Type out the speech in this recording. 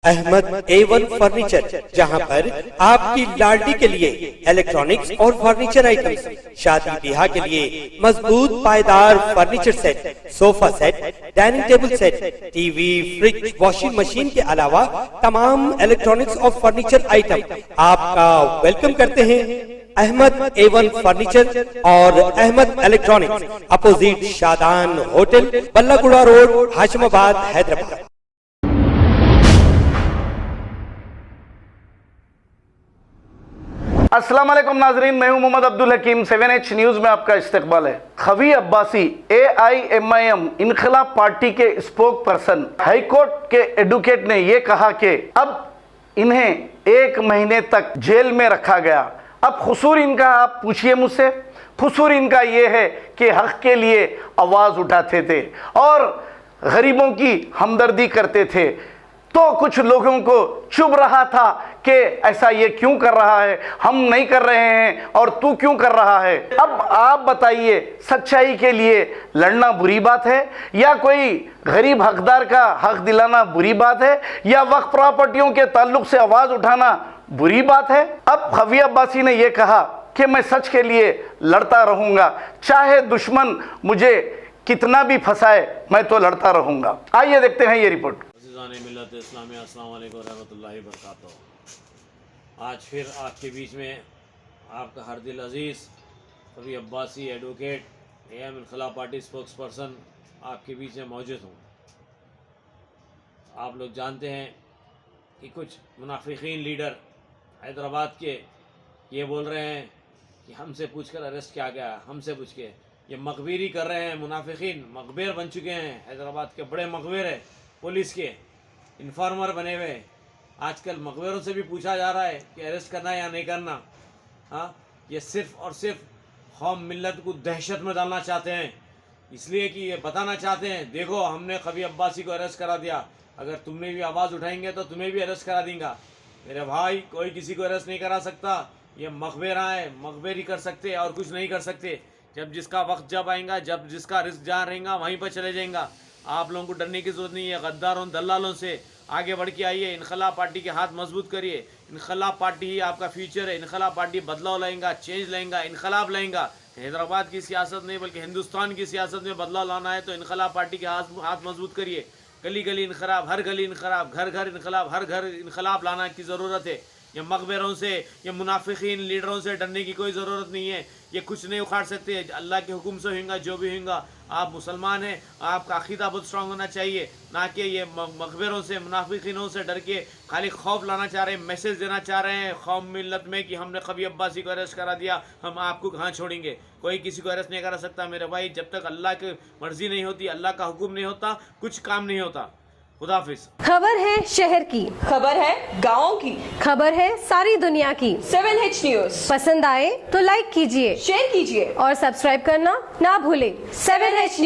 Ahmad A1 furniture, जहां पर आपकी लाडली के लिए इलेक्ट्रॉनिक्स और फर्नीचर आइटम्स, शादी ब्याह के लिए मजबूत पायदार furniture set, sofa set, dining table set, TV, fridge, washing machine के अलावा तमाम इलेक्ट्रॉनिक्स और फर्नीचर आइटम आपका वेलकम करते हैं। अहमद A1 फर्नीचर और Ahmed electronics, opposite Shadan hotel, Ballaguda road, Hashimabad, Hyderabad. अस्सलाम वालेकुम नाजरीन, मैं हूं मोहम्मद अब्दुल हकीम। 7H न्यूज़ में आपका इस्तकबाल है। खवी अब्बासी AIMIM इनकलाब पार्टी के स्पोक पर्सन हाई कोर्ट के एडवोकेट ने यह कहा कि अब इन्हें 1 महीने तक जेल में रखा गया। अब कसूर इनका आप पूछिए मुझसे। कसूर इनका यह है कि हक के लिए आवाज़ उठाते थे और गरीबों की हमदर्दी करते थे, तो कुछ लोगों को चुभ रहा था कि ऐसा ये क्यों कर रहा है, हम नहीं कर रहे हैं और तू क्यों कर रहा है। अब आप बताइए, सच्चाई के लिए लड़ना बुरी बात है या कोई गरीब हकदार का हक दिलाना बुरी बात है या वक्फ प्रॉपर्टियों के ताल्लुक से आवाज़ उठाना बुरी बात है। अब खवी अब्बासी ने यह कहा कि मैं सच के लिए लड़ता रहूँगा, चाहे दुश्मन मुझे कितना भी फंसाए, मैं तो लड़ता रहूँगा। आइए देखते हैं ये रिपोर्ट। मिल्लत इस्लामी, अस्सलाम वालेकुम रहमतुल्लाहि बरकातहू। आज फिर आपके बीच में आपका हर दिल अजीज़ खवी अब्बासी एडवोकेट AM इनकलाब पार्टी स्पोक्स पर्सन आपके बीच में मौजूद हूँ। आप लोग जानते हैं कि कुछ मुनाफिकीन लीडर हैदराबाद के ये बोल रहे हैं कि हमसे पूछकर अरेस्ट किया गया, हमसे पूछ के ये मकबीरी कर रहे हैं। मुनाफिकीन मकबेर बन चुके हैं, हैदराबाद के बड़े मकबेर हैं, पुलिस के इन्फॉर्मर बने हुए। आजकल मकबरों से भी पूछा जा रहा है कि अरेस्ट करना है या नहीं करना। हाँ, ये सिर्फ़ और सिर्फ कौम मिल्लत को दहशत में डालना चाहते हैं, इसलिए कि ये बताना चाहते हैं देखो हमने खवी अब्बासी को अरेस्ट करा दिया, अगर तुमने भी आवाज़ उठाएंगे तो तुम्हें भी अरेस्ट करा देंगे। मेरे भाई, कोई किसी को अरेस्ट नहीं करा सकता। ये मकबरा है, मकबरी कर सकते और कुछ नहीं कर सकते। जब जिसका वक्त जब आएगा, जब जिसका रिस्क जहाँ रहेगा वहीं पर चले जाएगा। आप लोगों को डरने की ज़रूरत नहीं है। गद्दारों दलालों से आगे बढ़ के आइए, इनकलाब पार्टी के हाथ मजबूत करिए। इनकलाब पार्टी ही आपका फ्यूचर है। इनकलाब पार्टी बदलाव लाएगा, चेंज लाएगा, इनकलाब लाएगा। हैदराबाद की सियासत नहीं बल्कि हिंदुस्तान की सियासत में बदलाव लाना है तो इनकलाब पार्टी के हाथ मजबूत करिए। गली गली इनकलाब, हर गली इनकलाब, घर घर इनकलाब, हर घर इनकलाब लाना की ज़रूरत है। ये मकबरों से, ये मुनाफिकीन लीडरों से डरने की कोई ज़रूरत नहीं है। ये कुछ नहीं उखाड़ सकते। अल्लाह के हुक्म से होगा जो भी होगा। आप मुसलमान हैं, आपका अक़ीदा बहुत स्ट्रॉन्ग होना चाहिए, ना कि ये मकबरों से, मुनाफिकीनों से डर के खाली खौफ लाना चाह रहे हैं, मैसेज देना चाह रहे हैं कौम मिल्लत में कि हमने खवी अब्बासी को अरेस्ट करा दिया, हम आपको कहाँ छोड़ेंगे। कोई किसी को अरेस्ट नहीं करा सकता मेरे भाई। जब तक अल्लाह की मर्ज़ी नहीं होती, अल्लाह का हुक्म नहीं होता, कुछ काम नहीं होता। खुदाफिज। खबर है शहर की, खबर है गाँव की, खबर है सारी दुनिया की। 7H न्यूज़ पसंद आए तो लाइक कीजिए, शेयर कीजिए और सब्सक्राइब करना ना भूलें। 7H news.